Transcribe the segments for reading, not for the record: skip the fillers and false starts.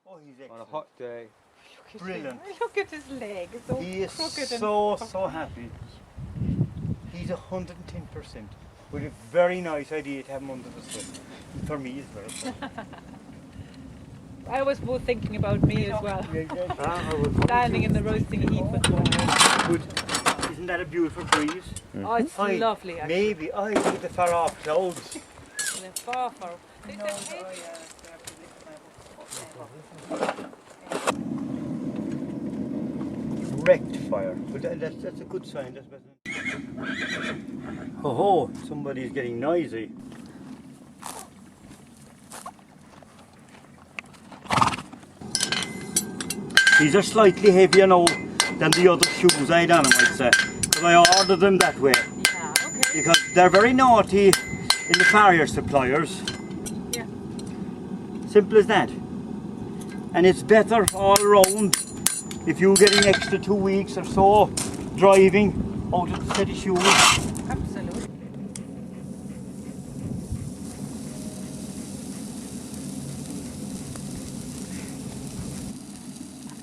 Oh, he's excellent. On a hot day. Brilliant. Look at his leg. It's so He is crooked so happy. He's 110%. With a very nice idea to have him under the sun. For me as well. I was both thinking about me as well. Standing in the roasting heat with one. But isn't that a beautiful breeze? Oh, it's lovely actually. Maybe I with the far off clouds. They're far. Wrecked fire, but that's a good sign. That's better. Oh, somebody's getting noisy. These are slightly heavier now than the other shoes I had on, I might say, because I ordered them that way. Yeah, okay. Because they're very naughty in the farrier suppliers. Yeah. Simple as that. And it's better all round if you're getting extra 2 weeks or so driving out of the set of shoes. Absolutely.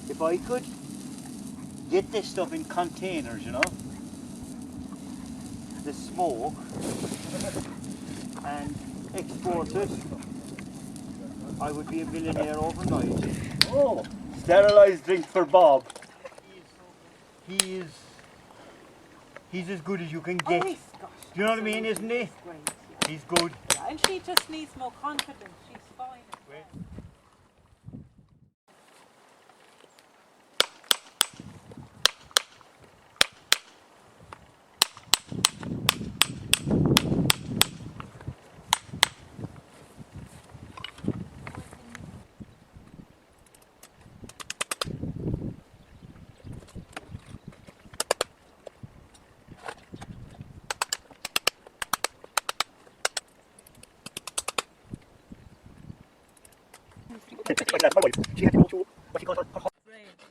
If I could get this stuff in containers, you know, the smoke, and export it, I would be a millionaire overnight. Oh, sterilised drink for Bob. He's as good as you can get. Oh, Do you know what I mean, isn't he? Great, yeah. He's good. Yeah, and she just needs more confidence. She's fine. Red,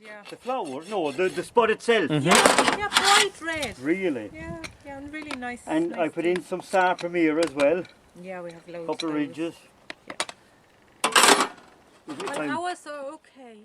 yeah. The flowers? No, the spot itself. Yeah, bright red. Really? Yeah, and really nice. And nice I put in some Star Premier as well. Yeah, we have loads. Couple of of those. ridges. Yeah. Isn't it Well, time? ours are okay.